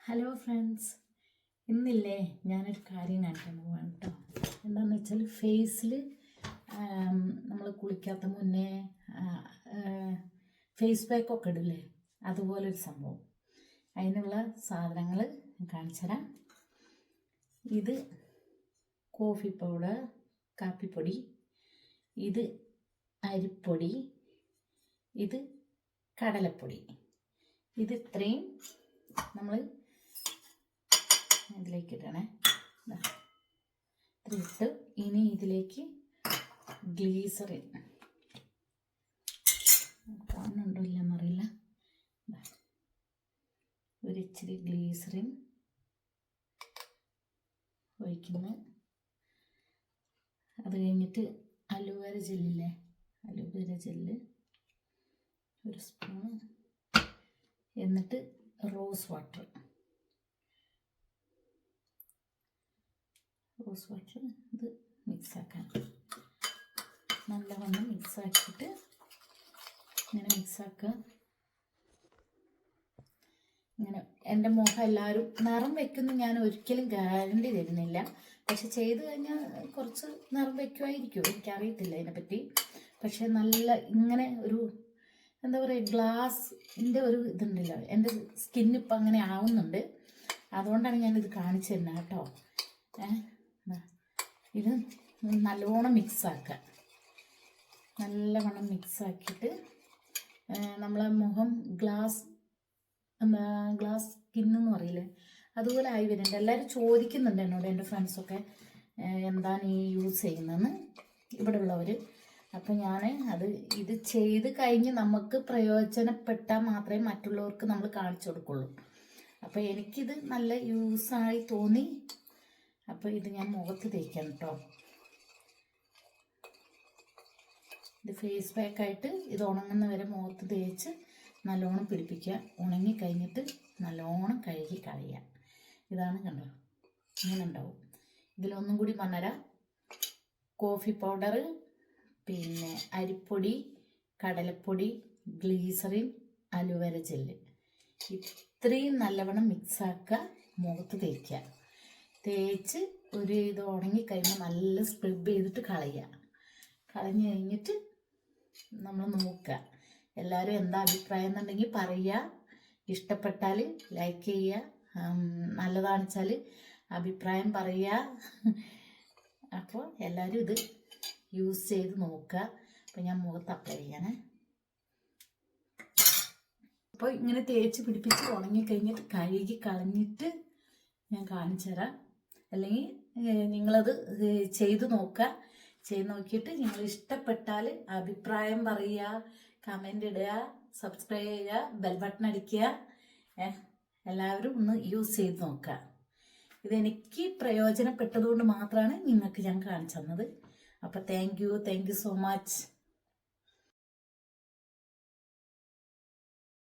Hello friends, ഇന്നില്ലേ ഞാനൊരു കാര്യം കാണിക്കാൻ പോവാണ് കേട്ടോ. എന്താണെന്ന് വെച്ചാൽ ഫേസിൽ നമ്മൾ കുളിക്കാത്ത മുന്നേ ഫേസ് പാക്കൊക്കെ ഇടില്ലേ, അതുപോലൊരു സംഭവം. അതിനുള്ള സാധനങ്ങൾ കാണിച്ചു തരാം. ഇത് കോഫി പൗഡർ, കാപ്പിപ്പൊടി, ഇത് അരിപ്പൊടി, ഇത് കടലപ്പൊടി. ഇത് ഇത്രയും നമ്മൾ ഇതിലേക്ക് ഇടണേ. ഇട്ട് ഇനി ഇതിലേക്ക് ഗ്ലീസറിൻ കാണുന്നുണ്ടോ ഇല്ലെന്നറിയില്ല. ഒരു ഇച്ചിരി ഗ്ലീസറിൻ ഒഴിക്കുന്നു. അത് കഴിഞ്ഞിട്ട് അലോവേര ജെല്ലില്ലേ, അലോവേര ജെല്ല് ഒരു സ്പൂണ്. എന്നിട്ട് റോസ് വാട്ടർ ഇത് മിക്സാക്കാൻ നല്ലവണ്ണം മിക്സാക്കിയിട്ട് ഇങ്ങനെ മിക്സാക്കുക. ഇങ്ങനെ എൻ്റെ മുഖം എല്ലാവരും നിറം വയ്ക്കുന്നു, ഞാൻ ഒരിക്കലും ഗ്യാരണ്ടി തരുന്നില്ല. പക്ഷെ ചെയ്ത് കഴിഞ്ഞാൽ കുറച്ച് നിറം വയ്ക്കുമായിരിക്കും, എനിക്കറിയത്തില്ല അതിനെപ്പറ്റി. പക്ഷെ നല്ല ഇങ്ങനെ ഒരു എന്താ പറയുക, ഗ്ലാസിൻ്റെ ഒരു ഇതുണ്ടല്ലോ, എൻ്റെ സ്കിന്നിപ്പം അങ്ങനെ ആവുന്നുണ്ട്. അതുകൊണ്ടാണ് ഞാനിത് കാണിച്ചു തരുന്നത് കേട്ടോ. ഇത് നല്ലോണം മിക്സാക്കുക. നല്ലവണ്ണം മിക്സാക്കിയിട്ട് നമ്മളെ മുഖം ഗ്ലാസ് സ്കിന്നെന്ന് പറയില്ലേ, അതുപോലെ ആയി വരുന്നുണ്ട്. എല്ലാവരും ചോദിക്കുന്നുണ്ട് എന്നോട്, എൻ്റെ ഫ്രണ്ട്സൊക്കെ എന്താണ് ഈ യൂസ് ചെയ്യുന്നതെന്ന്, ഇവിടെ ഉള്ളവർ. അപ്പം ഞാൻ ഇത് ചെയ്ത് കഴിഞ്ഞ് നമുക്ക് പ്രയോജനപ്പെട്ടാൽ മാത്രമേ മറ്റുള്ളവർക്ക് നമ്മൾ കാണിച്ചു കൊടുക്കുള്ളൂ. അപ്പോൾ എനിക്കിത് നല്ല യൂസായി തോന്നി. അപ്പോൾ ഇത് ഞാൻ മുഖത്ത് തേക്കാം കേട്ടോ. ഇത് ഫേസ് പാക്കായിട്ട് ഇത് ഉണങ്ങുന്ന വരെ മുഖത്ത് തേച്ച് നല്ലോണം പിടിപ്പിക്കുക. ഉണങ്ങി കഴിഞ്ഞിട്ട് നല്ലോണം കഴുകി കളയുക. ഇതാണ് കണ്ടോ, ഇങ്ങനെ ഉണ്ടാവും. ഇതിലൊന്നും കൂടി പറഞ്ഞുതരാം. കോഫി പൗഡർ, പിന്നെ അരിപ്പൊടി, കടലപ്പൊടി, ഗ്ലീസറിൻ, അലോവേര ജെല്ല്, ഇത്രയും നല്ലവണ്ണം മിക്സാക്കുക, മുഖത്ത് തേക്കുക. തേച്ച് ഒരു ഇത് ഉണങ്ങിക്കഴിയുമ്പോൾ നല്ല സ്ക്രബ് ചെയ്തിട്ട് കളയുക. കളഞ്ഞു കഴിഞ്ഞിട്ട് നമ്മൾ നോക്കുക. എല്ലാവരും എന്താ അഭിപ്രായം എന്നുണ്ടെങ്കിൽ പറയുക. ഇഷ്ടപ്പെട്ടാൽ ലൈക്ക് ചെയ്യുക, നല്ലതാണെന്ന് വെച്ചാൽ അഭിപ്രായം പറയുക. അപ്പോൾ എല്ലാവരും ഇത് യൂസ് ചെയ്ത് നോക്കുക. അപ്പോൾ ഞാൻ മുഖത്ത് അപ്ലൈ ചെയ്യണേ. അപ്പോൾ ഇങ്ങനെ തേച്ച് പിടിപ്പിച്ച് ഉണങ്ങിക്കഴിഞ്ഞിട്ട് കഴുകി കളഞ്ഞിട്ട് ഞാൻ കാണിച്ചു തരാം. അല്ലെങ്കിൽ നിങ്ങളത് ചെയ്ത് നോക്കുക. ചെയ്ത് നോക്കിയിട്ട് നിങ്ങൾ ഇഷ്ടപ്പെട്ടാൽ അഭിപ്രായം പറയുക, കമൻ്റ് ഇടുക, സബ്സ്ക്രൈബ് ചെയ്യുക, ബെൽ ബട്ടൺ അടിക്കുക. എല്ലാവരും ഒന്ന് യൂസ് ചെയ്ത് നോക്കുക. ഇതെനിക്ക് പ്രയോജനപ്പെട്ടതുകൊണ്ട് മാത്രമാണ് നിങ്ങൾക്ക് ഞാൻ കാണിച്ചു തന്നത്. അപ്പോൾ താങ്ക് യു സോ മച്ച്.